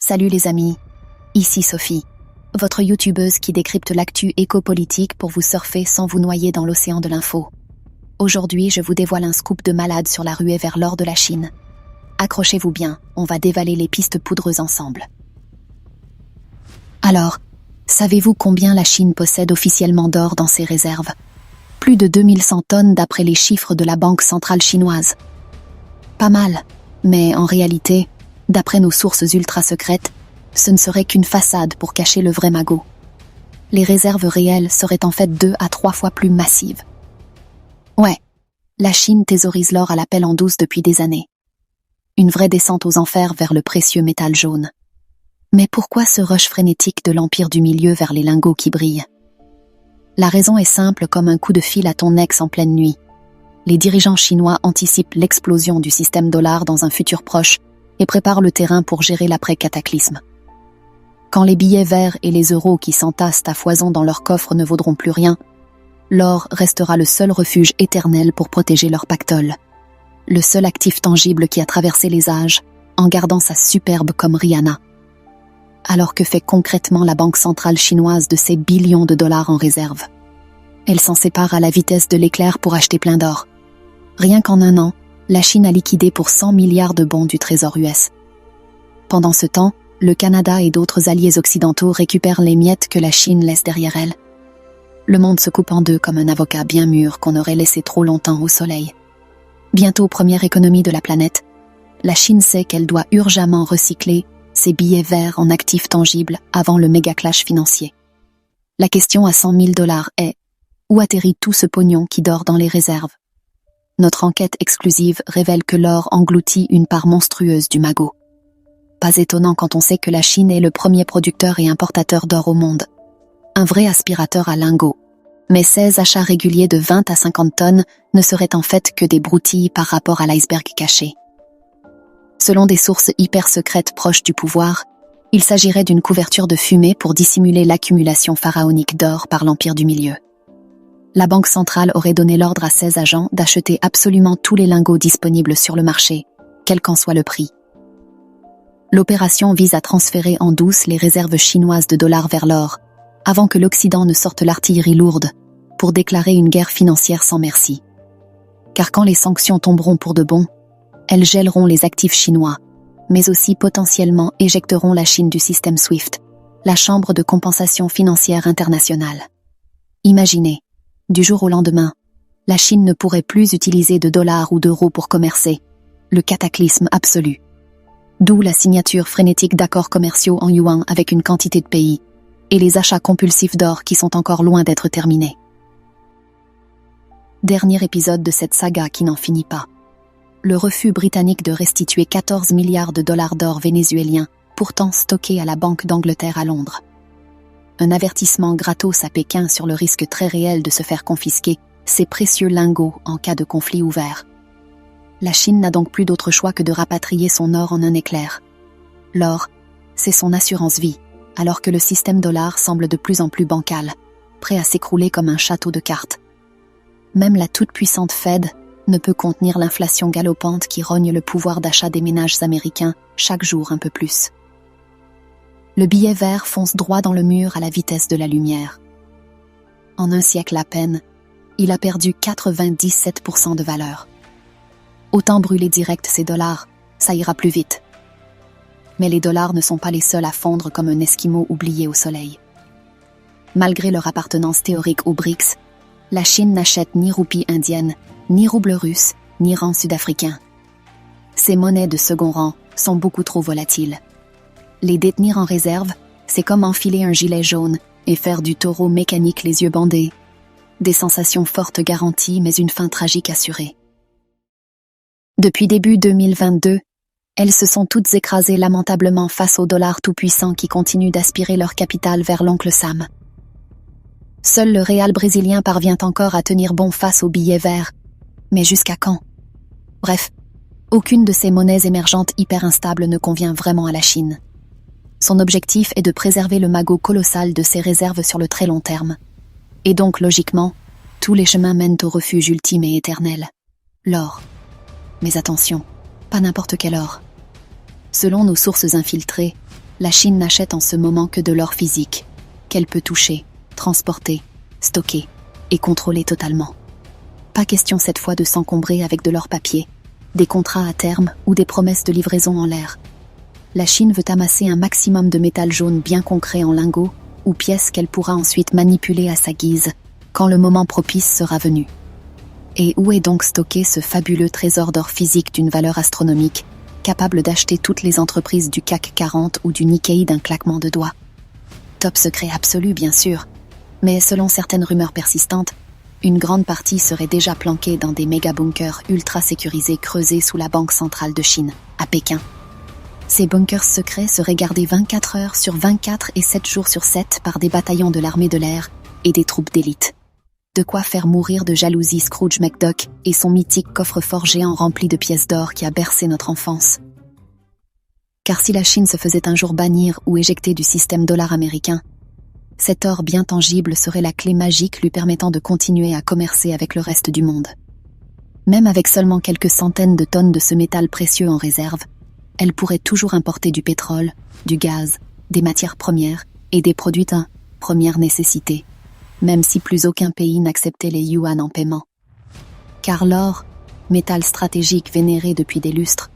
Salut les amis, ici Sophie, votre youtubeuse qui décrypte l'actu éco-politique pour vous surfer sans vous noyer dans l'océan de l'info. Aujourd'hui, je vous dévoile un scoop de malade sur la ruée vers l'or de la Chine. Accrochez-vous bien, on va dévaler les pistes poudreuses ensemble. Alors, savez-vous combien la Chine possède officiellement d'or dans ses réserves? Plus de 2100 tonnes d'après les chiffres de la Banque centrale chinoise. Pas mal, mais en réalité, d'après nos sources ultra secrètes, ce ne serait qu'une façade pour cacher le vrai magot. Les réserves réelles seraient en fait 2 à 3 fois plus massives. Ouais, la Chine thésaurise l'or à la pelle en douce depuis des années. Une vraie descente aux enfers vers le précieux métal jaune. Mais pourquoi ce rush frénétique de l'empire du milieu vers les lingots qui brillent? La raison est simple comme un coup de fil à ton ex en pleine nuit. Les dirigeants chinois anticipent l'explosion du système dollar dans un futur proche et préparent le terrain pour gérer l'après-cataclysme. Quand les billets verts et les euros qui s'entassent à foison dans leurs coffres ne vaudront plus rien, l'or restera le seul refuge éternel pour protéger leur pactole. Le seul actif tangible qui a traversé les âges, en gardant sa superbe comme Rihanna. Alors que fait concrètement la Banque centrale chinoise de ses billions de dollars en réserve? Elle s'en sépare à la vitesse de l'éclair pour acheter plein d'or. Rien qu'en un an, la Chine a liquidé pour 100 milliards de bons du Trésor US. Pendant ce temps, le Canada et d'autres alliés occidentaux récupèrent les miettes que la Chine laisse derrière elle. Le monde se coupe en deux comme un avocat bien mûr qu'on aurait laissé trop longtemps au soleil. Bientôt première économie de la planète, la Chine sait qu'elle doit urgemment recycler ses billets verts en actifs tangibles avant le méga clash financier. La question à 100 000 $ est: où atterrit tout ce pognon qui dort dans les réserves? Notre enquête exclusive révèle que l'or engloutit une part monstrueuse du magot. Pas étonnant quand on sait que la Chine est le premier producteur et importateur d'or au monde. Un vrai aspirateur à lingots. Mais ces achats réguliers de 20 à 50 tonnes ne seraient en fait que des broutilles par rapport à l'iceberg caché. Selon des sources hyper secrètes proches du pouvoir, il s'agirait d'une couverture de fumée pour dissimuler l'accumulation pharaonique d'or par l'Empire du Milieu. La Banque centrale aurait donné l'ordre à ses agents d'acheter absolument tous les lingots disponibles sur le marché, quel qu'en soit le prix. L'opération vise à transférer en douce les réserves chinoises de dollars vers l'or, avant que l'Occident ne sorte l'artillerie lourde, pour déclarer une guerre financière sans merci. Car quand les sanctions tomberont pour de bon, elles gèleront les actifs chinois, mais aussi potentiellement éjecteront la Chine du système SWIFT, la Chambre de compensation financière internationale. Imaginez, du jour au lendemain, la Chine ne pourrait plus utiliser de dollars ou d'euros pour commercer, le cataclysme absolu. D'où la signature frénétique d'accords commerciaux en yuan avec une quantité de pays, et les achats compulsifs d'or qui sont encore loin d'être terminés. Dernier épisode de cette saga qui n'en finit pas. Le refus britannique de restituer 14 milliards de dollars d'or vénézuélien, pourtant stockés à la Banque d'Angleterre à Londres. Un avertissement gratos à Pékin sur le risque très réel de se faire confisquer ces précieux lingots en cas de conflit ouvert. La Chine n'a donc plus d'autre choix que de rapatrier son or en un éclair. L'or, c'est son assurance vie, alors que le système dollar semble de plus en plus bancal, prêt à s'écrouler comme un château de cartes. Même la toute-puissante Fed ne peut contenir l'inflation galopante qui rogne le pouvoir d'achat des ménages américains chaque jour un peu plus. Le billet vert fonce droit dans le mur à la vitesse de la lumière. En un siècle à peine, il a perdu 97% de valeur. Autant brûler direct ces dollars, ça ira plus vite. Mais les dollars ne sont pas les seuls à fondre comme un esquimau oublié au soleil. Malgré leur appartenance théorique aux BRICS, la Chine n'achète ni roupie indienne, ni rouble russe, ni rand sud-africain. Ces monnaies de second rang sont beaucoup trop volatiles. Les détenir en réserve, c'est comme enfiler un gilet jaune et faire du taureau mécanique les yeux bandés. Des sensations fortes garanties, mais une fin tragique assurée. Depuis début 2022, elles se sont toutes écrasées lamentablement face au dollar tout-puissant qui continue d'aspirer leur capital vers l'oncle Sam. Seul le réal brésilien parvient encore à tenir bon face aux billets verts. Mais jusqu'à quand? Bref, aucune de ces monnaies émergentes hyper instables ne convient vraiment à la Chine. Son objectif est de préserver le magot colossal de ses réserves sur le très long terme. Et donc, logiquement, tous les chemins mènent au refuge ultime et éternel, l'or. Mais attention, pas n'importe quel or. Selon nos sources infiltrées, la Chine n'achète en ce moment que de l'or physique, qu'elle peut toucher, transporter, stocker et contrôler totalement. Pas question cette fois de s'encombrer avec de l'or papier, des contrats à terme ou des promesses de livraison en l'air. La Chine veut amasser un maximum de métal jaune bien concret en lingots ou pièces qu'elle pourra ensuite manipuler à sa guise quand le moment propice sera venu. Et où est donc stocké ce fabuleux trésor d'or physique d'une valeur astronomique, capable d'acheter toutes les entreprises du CAC 40 ou du Nikkei d'un claquement de doigts? Top secret absolu, bien sûr, mais selon certaines rumeurs persistantes, une grande partie serait déjà planquée dans des méga-bunkers ultra sécurisés creusés sous la Banque centrale de Chine, à Pékin. Ces bunkers secrets seraient gardés 24 heures sur 24 et 7 jours sur 7 par des bataillons de l'armée de l'air et des troupes d'élite. De quoi faire mourir de jalousie Scrooge McDuck et son mythique coffre-fort géant rempli de pièces d'or qui a bercé notre enfance. Car si la Chine se faisait un jour bannir ou éjecter du système dollar américain, cet or bien tangible serait la clé magique lui permettant de continuer à commercer avec le reste du monde. Même avec seulement quelques centaines de tonnes de ce métal précieux en réserve, elle pourrait toujours importer du pétrole, du gaz, des matières premières et des produits de première nécessité, même si plus aucun pays n'acceptait les yuan en paiement. Car l'or, métal stratégique vénéré depuis des lustres,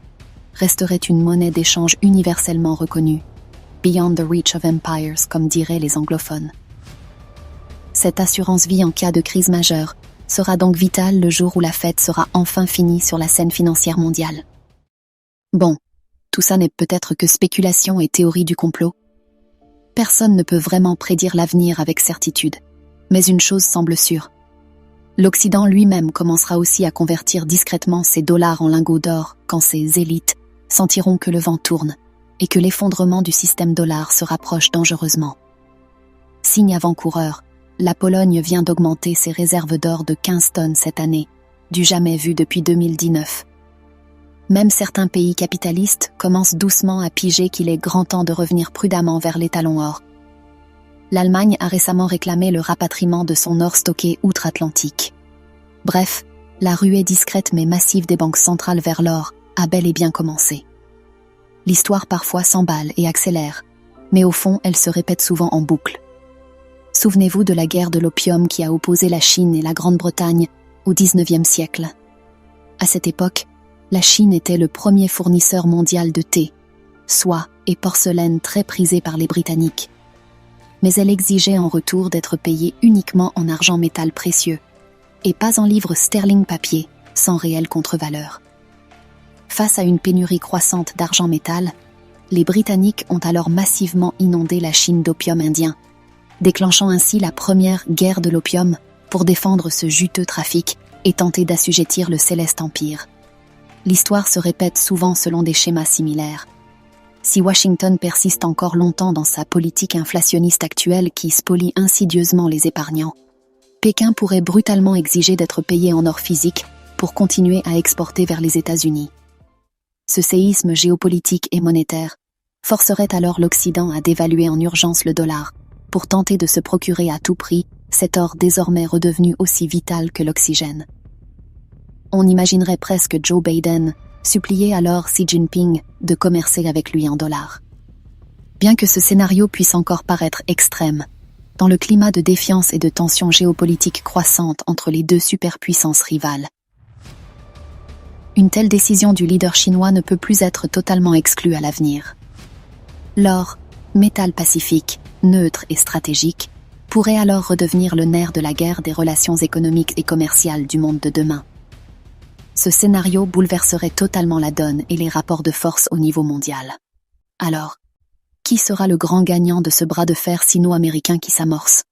resterait une monnaie d'échange universellement reconnue, beyond the reach of empires, comme diraient les anglophones. Cette assurance vie en cas de crise majeure sera donc vitale le jour où la fête sera enfin finie sur la scène financière mondiale. Bon, tout ça n'est peut-être que spéculation et théorie du complot. Personne ne peut vraiment prédire l'avenir avec certitude, mais une chose semble sûre. L'Occident lui-même commencera aussi à convertir discrètement ses dollars en lingots d'or quand ses élites sentiront que le vent tourne et que l'effondrement du système dollar se rapproche dangereusement. Signe avant-coureur, la Pologne vient d'augmenter ses réserves d'or de 15 tonnes cette année, du jamais vu depuis 2019. Même certains pays capitalistes commencent doucement à piger qu'il est grand temps de revenir prudemment vers l'étalon or. L'Allemagne a récemment réclamé le rapatriement de son or stocké outre-Atlantique. Bref, la ruée discrète mais massive des banques centrales vers l'or a bel et bien commencé. L'histoire parfois s'emballe et accélère, mais au fond, elle se répète souvent en boucle. Souvenez-vous de la guerre de l'opium qui a opposé la Chine et la Grande-Bretagne au XIXe siècle. À cette époque, la Chine était le premier fournisseur mondial de thé, soie et porcelaine très prisés par les Britanniques. Mais elle exigeait en retour d'être payée uniquement en argent métal précieux, et pas en livres sterling papier, sans réelle contre-valeur. Face à une pénurie croissante d'argent métal, les Britanniques ont alors massivement inondé la Chine d'opium indien, déclenchant ainsi la première guerre de l'opium pour défendre ce juteux trafic et tenter d'assujettir le Céleste Empire. L'histoire se répète souvent selon des schémas similaires. Si Washington persiste encore longtemps dans sa politique inflationniste actuelle qui spolie insidieusement les épargnants, Pékin pourrait brutalement exiger d'être payé en or physique pour continuer à exporter vers les États-Unis. Ce séisme géopolitique et monétaire forcerait alors l'Occident à dévaluer en urgence le dollar pour tenter de se procurer à tout prix cet or désormais redevenu aussi vital que l'oxygène. On imaginerait presque Joe Biden supplier alors Xi Jinping de commercer avec lui en dollars. Bien que ce scénario puisse encore paraître extrême, dans le climat de défiance et de tension géopolitique croissante entre les deux superpuissances rivales, une telle décision du leader chinois ne peut plus être totalement exclue à l'avenir. L'or, métal pacifique, neutre et stratégique, pourrait alors redevenir le nerf de la guerre des relations économiques et commerciales du monde de demain. Ce scénario bouleverserait totalement la donne et les rapports de force au niveau mondial. Alors, qui sera le grand gagnant de ce bras de fer sino-américain qui s'amorce?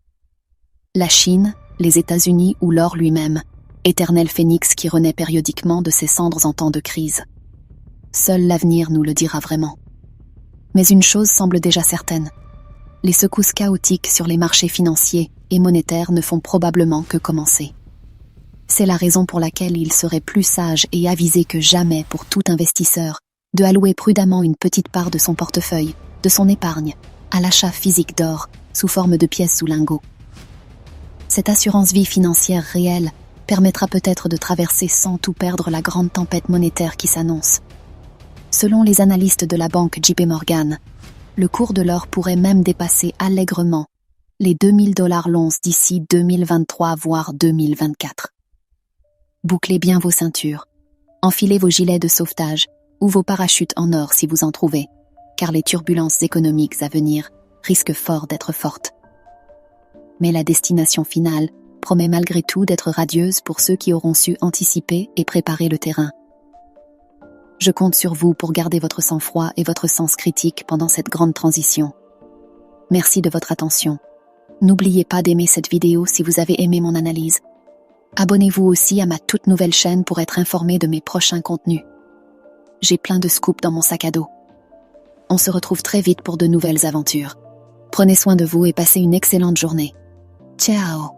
La Chine, les États-Unis ou l'or lui-même, éternel phénix qui renaît périodiquement de ses cendres en temps de crise? Seul l'avenir nous le dira vraiment. Mais une chose semble déjà certaine. Les secousses chaotiques sur les marchés financiers et monétaires ne font probablement que commencer. C'est la raison pour laquelle il serait plus sage et avisé que jamais pour tout investisseur de allouer prudemment une petite part de son portefeuille, de son épargne, à l'achat physique d'or sous forme de pièces ou lingots. Cette assurance vie financière réelle permettra peut-être de traverser sans tout perdre la grande tempête monétaire qui s'annonce. Selon les analystes de la banque JP Morgan, Le cours de l'or pourrait même dépasser allègrement les 2000 $ l'once d'ici 2023 voire 2024. Bouclez bien vos ceintures, enfilez vos gilets de sauvetage ou vos parachutes en or si vous en trouvez, car les turbulences économiques à venir risquent fort d'être fortes. Mais la destination finale promet malgré tout d'être radieuse pour ceux qui auront su anticiper et préparer le terrain. Je compte sur vous pour garder votre sang-froid et votre sens critique pendant cette grande transition. Merci de votre attention. N'oubliez pas d'aimer cette vidéo si vous avez aimé mon analyse. Abonnez-vous aussi à ma toute nouvelle chaîne pour être informé de mes prochains contenus. J'ai plein de scoops dans mon sac à dos. On se retrouve très vite pour de nouvelles aventures. Prenez soin de vous et passez une excellente journée. Ciao!